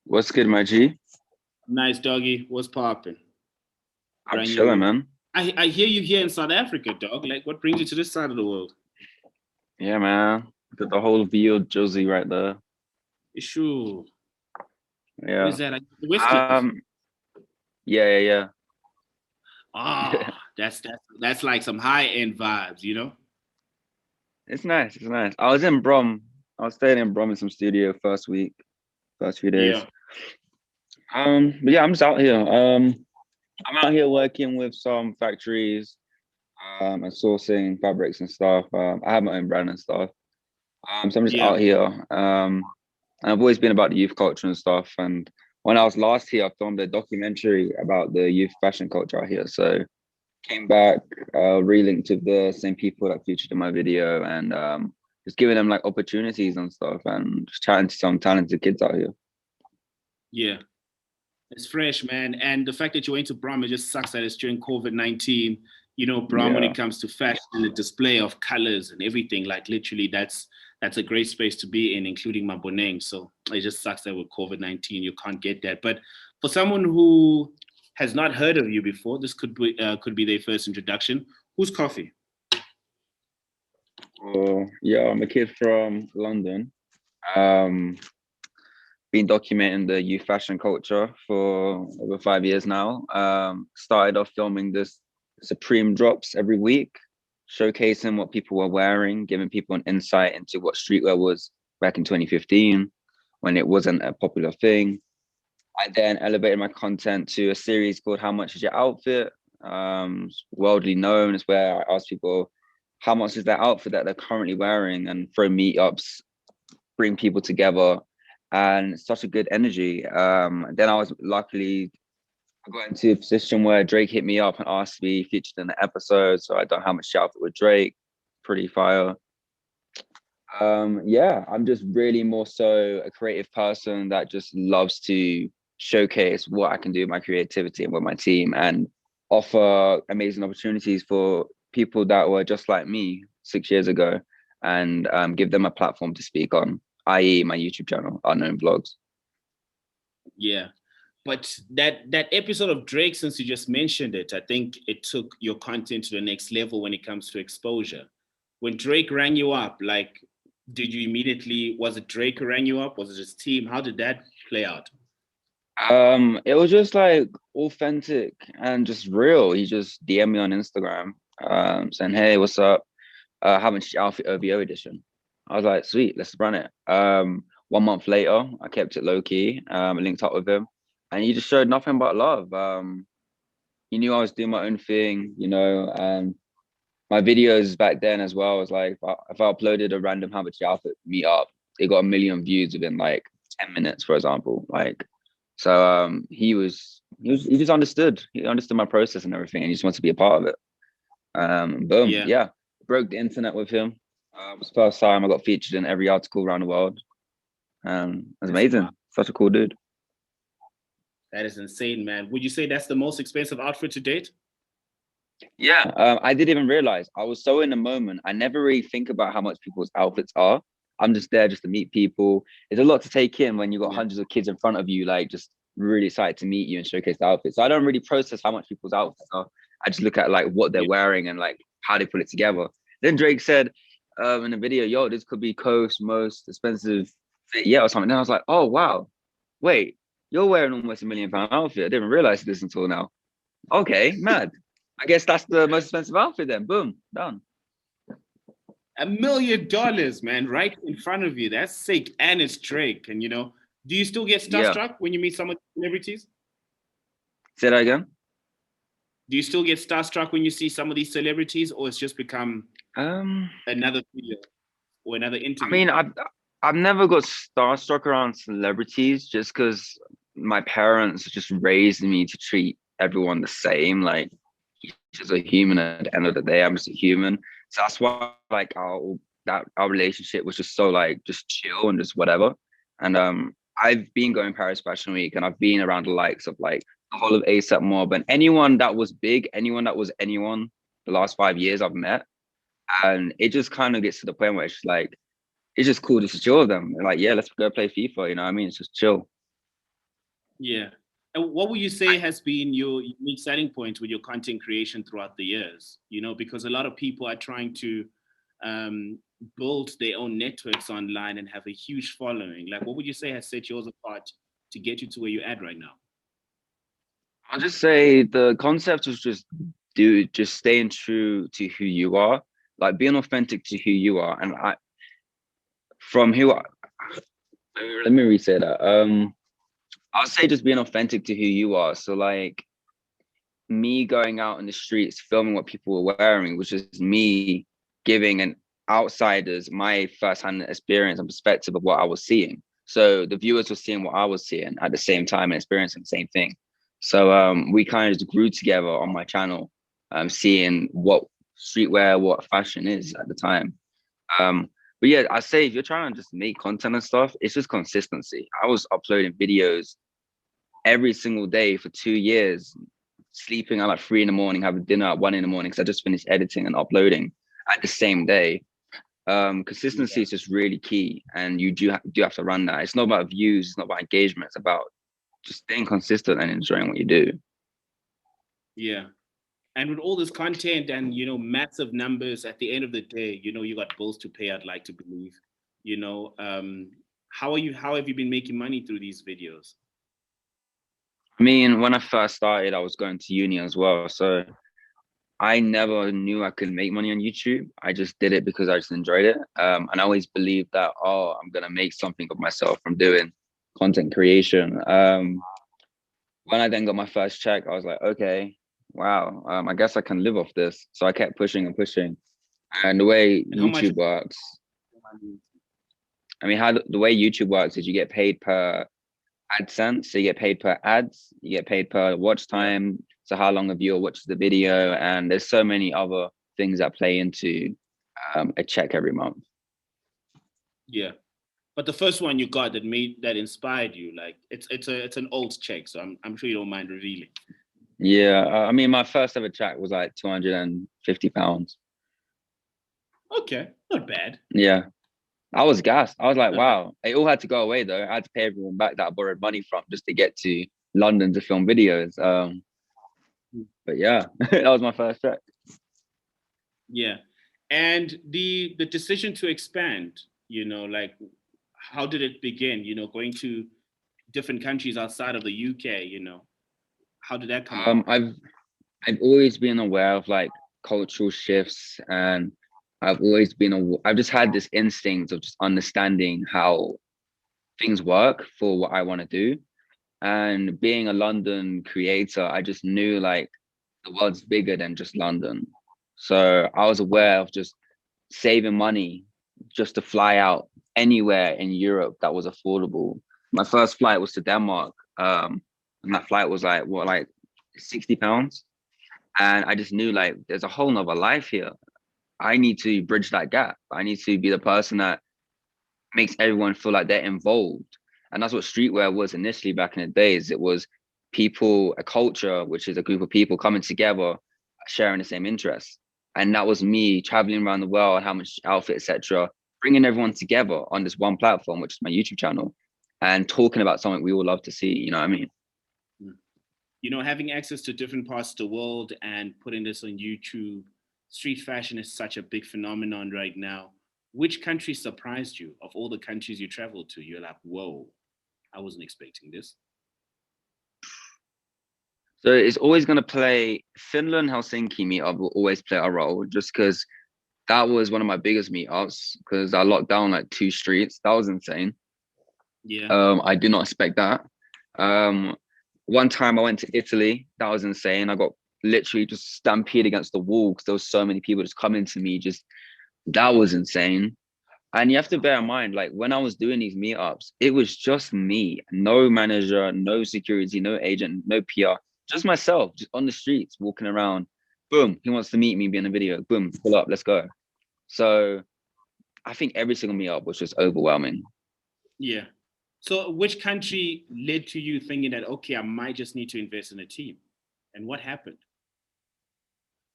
What's good, my G? Nice doggy. What's popping? I'm Brand chilling, new. man. I hear you here in South Africa, dog. Like, what brings you to this side of the world? Yeah, man. Got the whole view of Josie right there. Sure. Yeah. Where's that? Like, the West Coast. Um. Yeah. Ah, that's like some high end vibes, you know? It's nice. It's nice. I was in Brom. I was staying in Brom in some studio first week, first few days. Yeah. But yeah, I'm just out here. I'm out here working with some factories, and sourcing fabrics and stuff. I have my own brand and stuff. So I'm just Yeah. out here. And I've always been about the youth culture and stuff. And when I was last here, I filmed a documentary about the youth fashion culture out here. So came back, relinked with the same people that featured in my video, and just giving them like opportunities and stuff, and just chatting to some talented kids out here. Yeah. It's fresh, man. And the fact that you went to Brum, it just sucks that it's during COVID-19. You know, Brum, when Yeah, it comes to fashion and the display of colors and everything, like literally that's a great space to be in, including Maboneng. So it just sucks that with COVID-19 you can't get that. But for someone who has not heard of you before, this could be their first introduction. Who's Coffee? well, yeah, I'm a kid from London. Um, been documenting the youth fashion culture for over 5 years now. Started off filming this Supreme drops every week, showcasing what people were wearing, giving people an insight into what streetwear was back in 2015 when it wasn't a popular thing. I then elevated my content to a series called How Much Is Your Outfit? It's worldly known. It's where I ask people how much is their outfit that they're currently wearing and throw meetups, bring people together, and it's such a good energy. Then I was luckily I got into a position where Drake hit me up and asked to be featured in the episode. So I done How Much Shout with Drake, pretty fire. Yeah, I'm just really more so a creative person that just loves to showcase what I can do with my creativity and with my team and offer amazing opportunities for people that were just like me 6 years ago and give them a platform to speak on, i.e. my YouTube channel, Unknown Vlogs. Yeah. But that episode of Drake, since you just mentioned it, I think it took your content to the next level when it comes to exposure. When Drake rang you up, like, did you immediately, was it Drake who rang you up? Was it his team? How did that play out? It was just like authentic and just real. He just DM me on Instagram, saying, "Hey, what's up? How much outfit OVO edition?" I was like, "Sweet, let's run it." 1 month later, I kept it low key. Linked up with him, and he just showed nothing but love. He knew I was doing my own thing, and my videos back then as well was like if I uploaded a random how much outfit meetup, it got 1 million views within like 10 minutes, for example. Like, so he just understood. He understood my process and everything, and he just wants to be a part of it. Boom, Yeah, yeah, broke the internet with him. It was the first time I got featured in every article around the world. It was that's wow. amazing. Such a cool dude. That is insane, man. Would you say that's the most expensive outfit to date? Yeah, I didn't even realize. I was so in the moment. I never really think about how much people's outfits are. I'm just there just to meet people. It's a lot to take in when you got Yeah, hundreds of kids in front of you, like just really excited to meet you and showcase the outfits. So I don't really process how much people's outfits are. I just look at like what they're yeah, wearing and like how they put it together. Then Drake said in the video, "Yo, this could be Coast's most expensive fit yet or something." Then I was like, "Oh wow, wait, you're wearing almost £1 million outfit. I didn't realize this until now. Okay, mad. I guess that's the most expensive outfit then. Boom, done." $1 million, man, right in front of you. That's sick, and it's Drake. And do you still get Yeah. starstruck when you meet some of the celebrities? Say that again. Do you still get starstruck when you see some of these celebrities, or it's just become Um, another video or another I interview? mean, I've never got starstruck around celebrities just because my parents just raised me to treat everyone the same. Like he's just a human at the end of the day. I'm just a human. So that's why like our relationship was just so like just chill and just whatever. And I've been going Paris Fashion Week and I've been around the likes of like the whole of ASAP Mob and anyone that was big, anyone that was anyone the last 5 years I've met. And it just kind of gets to the point where it's like it's just cool just to chill with them. Like, yeah, let's go play FIFA. You know what I mean? It's just chill. Yeah. And what would you say has been your unique selling point with your content creation throughout the years? You know, because a lot of people are trying to um, build their own networks online and have a huge following. Like, what would you say has set yours apart to get you to where you're at right now? I'll just say the concept was just staying true to who you are, like being authentic to who you are. And from who I, let me re-say that. I'll say just being authentic to who you are. So like me going out in the streets, filming what people were wearing, which is me giving an outsiders my first-hand experience and perspective of what I was seeing. So the viewers were seeing what I was seeing at the same time and experiencing the same thing. So we kind of just grew together on my channel, seeing what streetwear, what fashion is at the time. But yeah, I say if you're trying to just make content and stuff, it's just consistency. I was uploading videos every single day for 2 years, sleeping at like 3 in the morning, having dinner at 1 in the morning because I just finished editing and uploading at the same day. Consistency Yeah. is just really key, and you do have to run that. It's not about views, it's not about engagement, it's about just staying consistent and enjoying what you do. Yeah. And with all this content and, you know, massive numbers at the end of the day, you know, you got bills to pay, I'd like to believe. You know, how have you been making money through these videos? I mean, when I first started, I was going to uni as well, so I never knew I could make money on YouTube. I just did it because I just enjoyed it. And I always believed that, oh, I'm gonna make something of myself from doing content creation. When I then got my first check, I was like, okay, wow, I guess I can live off this. So I kept pushing and pushing. And the way And how much? YouTube works, I mean, how the way YouTube works is you get paid per AdSense. So you get paid per ads, you get paid per watch Yeah. time. So how long a viewer watches the video, and there's so many other things that play into a check every month. Yeah. But the first one you got that inspired you, like it's an old check, so I'm sure you don't mind revealing. Yeah, I mean, my first ever check was like £250. Okay, not bad. Yeah, I was gassed. I was like, Not bad. wow. It all had to go away though. I had to pay everyone back that I borrowed money from just to get to London to film videos. But yeah, that was my first check. Yeah. And the decision to expand, you know, like how did it begin? You know, going to different countries outside of the UK, you know, how did that come Um, about? I've I've always been aware of like cultural shifts, and I've just had this instinct of just understanding how things work for what I want to do. And being a London creator, I just knew like the world's bigger than just London. So I was aware of just saving money just to fly out anywhere in Europe that was affordable. My first flight was to Denmark. And that flight was like what, like £60. And I just knew like there's a whole nother life here. I need to bridge that gap. I need to be the person that makes everyone feel like they're involved. And that's what streetwear was initially back in the days. It was people, a culture, which is a group of people coming together, sharing the same interests. And that was me traveling around the world, how much outfit, etc., bringing everyone together on this one platform, which is my YouTube channel, and talking about something we all love to see. You know what I mean? You know, having access to different parts of the world and putting this on YouTube, street fashion is such a big phenomenon right now. Which country surprised you of all the countries you traveled to? You're like, whoa, I wasn't expecting this. So it's always going to play Finland, Helsinki meetup will always play a role just because that was one of my biggest meetups because I locked down like 2 streets. That was insane. Yeah. I did not expect that. Um, one time I went to Italy, that was insane. I got literally just stampeded against the wall because there was so many people just coming to me. Just that was insane. And you have to bear in mind, like when I was doing these meetups, it was just me, no manager, no security, no agent, no PR, just myself, just on the streets, walking around. Boom, he wants to meet me, be in a video. Boom, pull up, let's go. So I think every single meetup was just overwhelming. Yeah. So which country led to you thinking that, okay, I might just need to invest in a team? And what happened?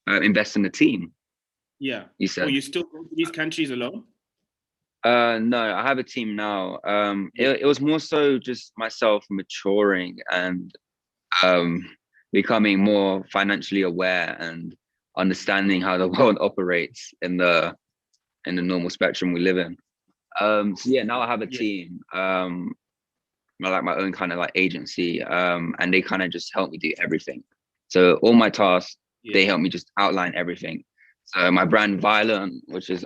Invest in the team, Yeah. you Or said. you still go to these countries alone? No, I have a team now. It was more so just myself maturing and um, becoming more financially aware and understanding how the world operates in the normal spectrum we live in. So yeah, now I have a Yeah, team. I like my own kind of like agency, and they kind of just help me do everything. So all my tasks, yeah, they help me just outline everything. So my brand Violent, which is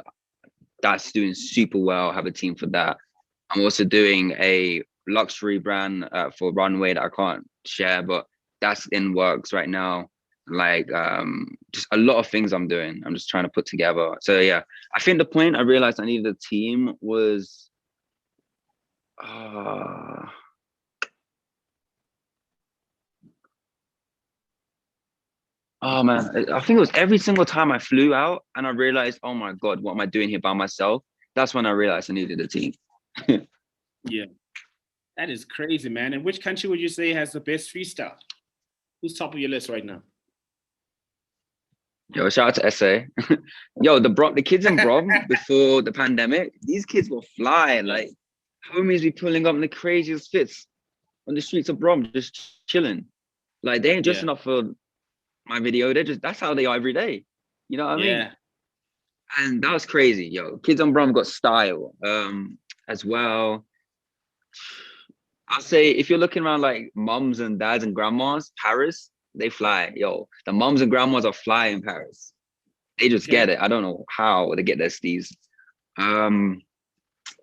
that's doing super well. I have a team for that. I'm also doing a luxury brand for runway that I can't share, but that's in works right now. Like just a lot of things I'm doing. I'm just trying to put together. So yeah, I think the point I realized I needed a team was uh oh man, I think it was every single time I flew out and I realized, oh my God, what am I doing here by myself? That's when I realized I needed a team. yeah. That is crazy, man. And which country would you say has the best freestyle? Who's top of your list right now? Yo, shout out to SA. Yo, the kids in Brom before the pandemic, these kids were flying. Yeah, Like homies be pulling up in the craziest fits on the streets of Brom, just chilling. Like they ain't yeah, dressing up for my video. They're just that's how they are every day. You know what I mean? yeah, And that was crazy, yo. Kids on Brom got style. As well. I'll say if you're looking around like mums and dads and grandmas, Paris, they fly. Yo, the mums and grandmas are fly in Paris. They just get okay, it. I don't know how they get their steez. Um,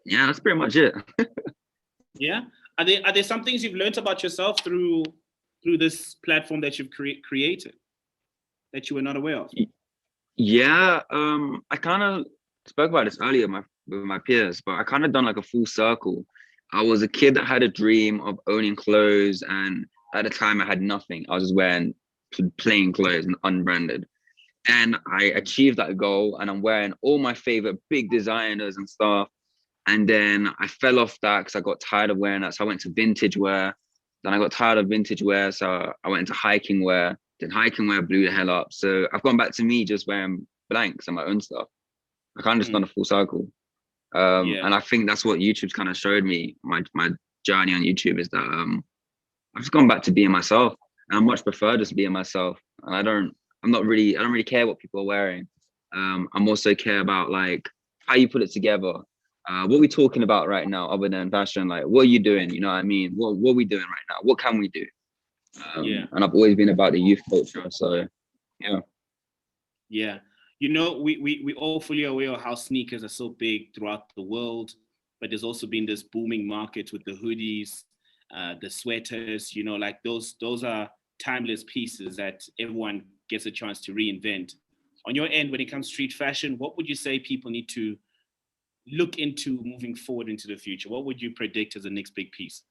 yeah, that's pretty much it. yeah. Are there some things you've learned about yourself through this platform that you've created that you were not aware of? Yeah, I kind of spoke about this earlier with my peers, but I kind of done like a full circle. I was a kid that had a dream of owning clothes, and at the time I had nothing. I was just wearing plain clothes and unbranded. And I achieved that goal, and I'm wearing all my favorite big designers and stuff. And then I fell off that because I got tired of wearing that. So I went to vintage wear. Then I got tired of vintage wear. So I went into hiking wear. Then hiking wear blew the hell up. So I've gone back to me just wearing blanks and my own stuff. I kind of just done a Mm, full cycle. yeah, And I think that's what YouTube's kind of showed me. My journey on YouTube is that I've just gone back to being myself. And I much prefer just being myself. And I don't really care what people are wearing. I'm also care about like how you put it together. What we talking about right now, other than fashion? Like, what are you doing? You know what I mean? What are we doing right now? What can we do? yeah, And I've always been about the youth culture. So yeah. yeah. We all fully aware of how sneakers are so big throughout the world, but there's also been this booming market with the hoodies, the sweaters. Like those are timeless pieces that everyone gets a chance to reinvent. On your end, when it comes to street fashion, what would you say people need to look into moving forward into the future? What would you predict as the next big piece?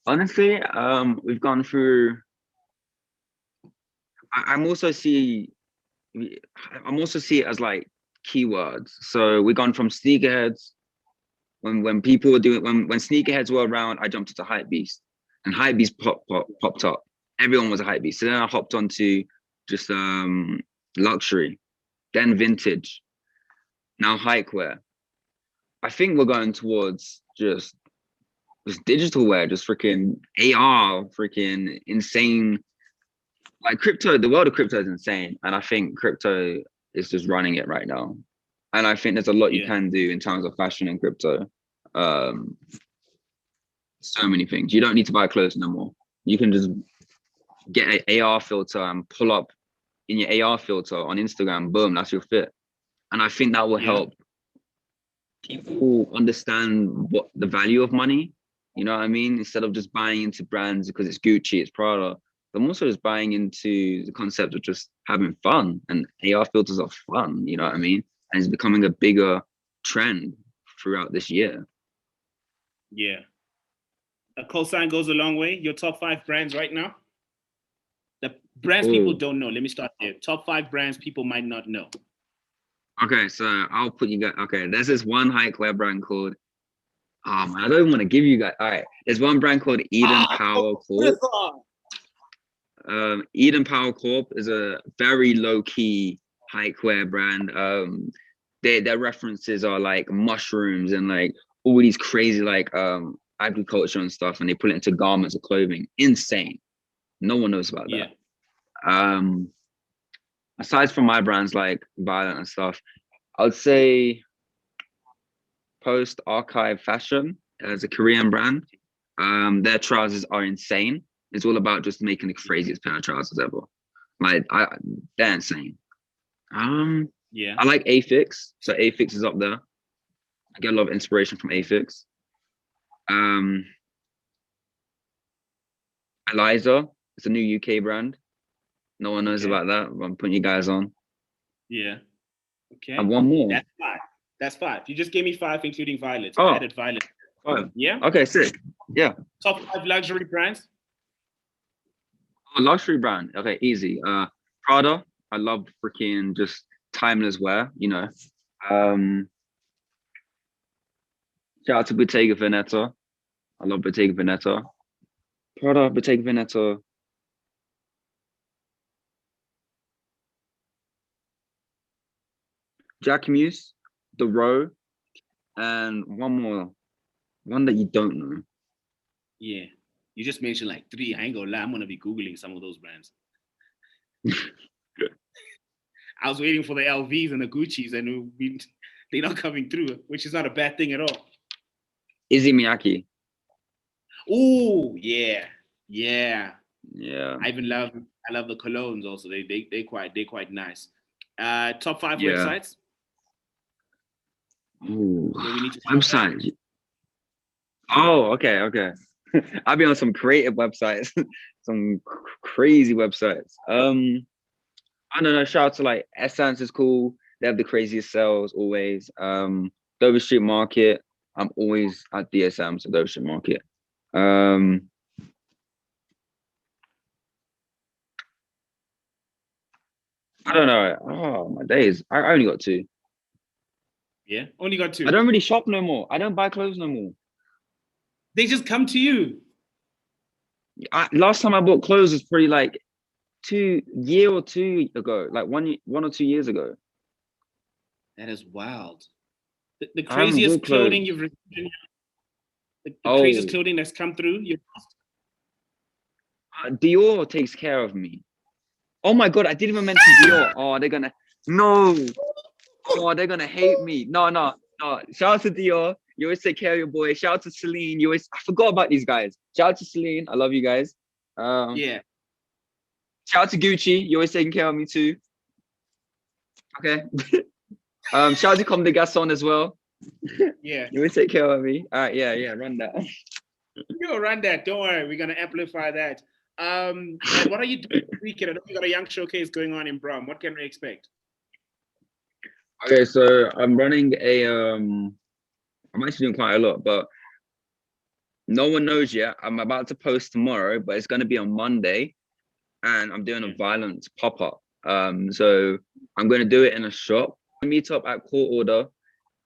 Honestly, we've gone through. I'm also see. I'm also see it as like keywords. So we've gone from sneakerheads when people were doing when sneakerheads were around. I jumped into hype beast, and hype beast popped up. Everyone was a hype beast. So then I hopped onto just luxury, then vintage, now hikewear. I think we're going towards just digital wear, just freaking AR, freaking insane. Like crypto, the world of crypto is insane, and I think crypto is just running it right now. And I think there's a lot you Yeah, can do in terms of fashion and crypto. Um, so many things. You don't need to buy clothes no more. You can just get an AR filter and pull up in your AR filter on Instagram. Boom, that's your fit. And I think that will yeah, help people understand what the value of money. You know what I mean? Instead of just buying into brands because it's Gucci, it's Prada. I'm also just buying into the concept of just having fun. And AR filters are fun. You know what I mean? And it's becoming a bigger trend throughout this year. yeah. A cosign goes a long way. Your top five brands right now? The brands people Oh, don't know. Let me start there. Top five brands people might not know. okay. So I'll put you guys. Okay, there's this one hikewear brand called. I don't even want to give you guys. All right, there's one brand called Eden Ah, Power Corp. Eden Power Corp is a very low key hikewear brand. their references are like mushrooms and like all these crazy like agriculture and stuff, and they put it into garments or clothing. Insane. No one knows about that. Aside from my brands like Violent and stuff, I would say Post Archive Fashion as a Korean brand. Their trousers are insane. It's all about just making the craziest pair of trousers ever. Like they're insane. Yeah. I like Afix, so Afix is up there. I get a lot of inspiration from Afix. Eliza, it's a new UK brand. No one knows about that. I'm putting you guys on. Yeah. Okay. And one more. That's 5. That's 5. You just gave me 5, including Violet. Oh. I added Violet. 5. Yeah. Okay, sick. Yeah. Top 5 luxury brands. Oh, luxury brand. Okay, easy. Prada. I love freaking just timeless wear. You know. Shout out to Bottega Veneta. I love Bottega Veneta. Prada, Bottega Veneta. Jacquemus, The Row, and one more. One that you don't know. Yeah. You just mentioned like 3. I ain't gonna lie. I'm gonna be Googling some of those brands. I was waiting for the LVs and the Gucci's, and they're not coming through, which is not a bad thing at all. Izzy Miyake. Oh, yeah. Yeah. Yeah. I love the colognes also. They're quite nice. Top 5 websites. Ooh, website. Oh, okay. I'll be on some creative websites, some crazy websites. I don't know. Shout out to like Essence is cool. They have the craziest sales always. Dover Street Market. I'm always at DSM, so Dover Street Market. I don't know. Oh my days. I only got 2. Yeah, only got 2. I don't really shop no more. I don't buy clothes no more. They just come to you. Last time I bought clothes was probably like 2 year or 2 ago, like 1 or 2 years ago. That is wild. The craziest clothing you've received. The craziest clothing that's come through. Dior takes care of me. Oh my god, I didn't even mention Dior. Oh, they're gonna they're gonna hate me. No. Shout out to Dior. You always take care of your boy. Shout out to Celine. I forgot about these guys. Shout out to Celine. I love you guys. Yeah. Shout out to Gucci. You're always taking care of me too. Okay. Shout out to Comme des Garçons as well. Yeah. You always take care of me. All right. Yeah. Run that. Yo, run that. Don't worry. We're gonna amplify that. And what are you doing this weekend? I know you got a young showcase going on in Brum. What can we expect? Okay, so I'm running I'm actually doing quite a lot, but no one knows yet. I'm about to post tomorrow, but it's going to be on Monday, and I'm doing a Violence pop-up. So I'm going to do it in a shop. Meet up at Court Order,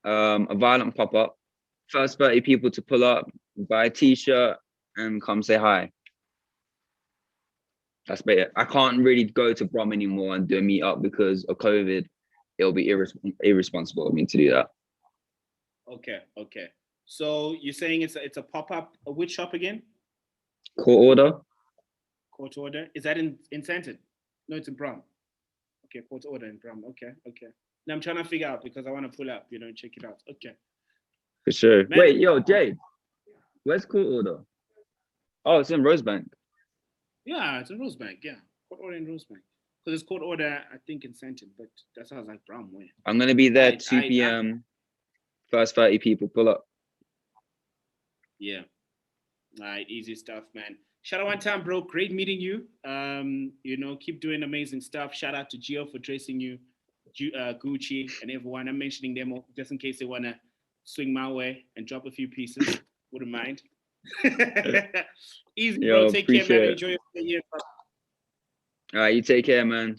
a Violent pop-up. First 30 people to pull up, buy a t-shirt, and come say hi. That's it. I can't really go to Brum anymore and do a meet-up because of COVID. It'll be irresponsible of me to do that. Okay. So you're saying it's a pop-up. Which shop again? Court Order. Is that in Santon? No, it's in Brum. Okay, Court Order in Brum. Okay. Now I'm trying to figure out because I want to pull up, check it out. Okay. For sure. Man. Wait, yo, Jay, where's Court Order? Oh, it's in Rosebank. Yeah, it's in Rosebank. Yeah, Court Order in Rosebank. Because it's Court Order, I think, in Santon, but that sounds like Brum way. I'm gonna be there 2 p.m. First 30 people pull up. Yeah. All right, easy stuff, man. Shout out one time, bro. Great meeting you. Keep doing amazing stuff. Shout out to Gio for tracing you, Gucci, and everyone. I'm mentioning them just in case they wanna swing my way and drop a few pieces. Wouldn't mind. Easy, bro. Take care, man. Enjoy your stay here. All right, you take care, man.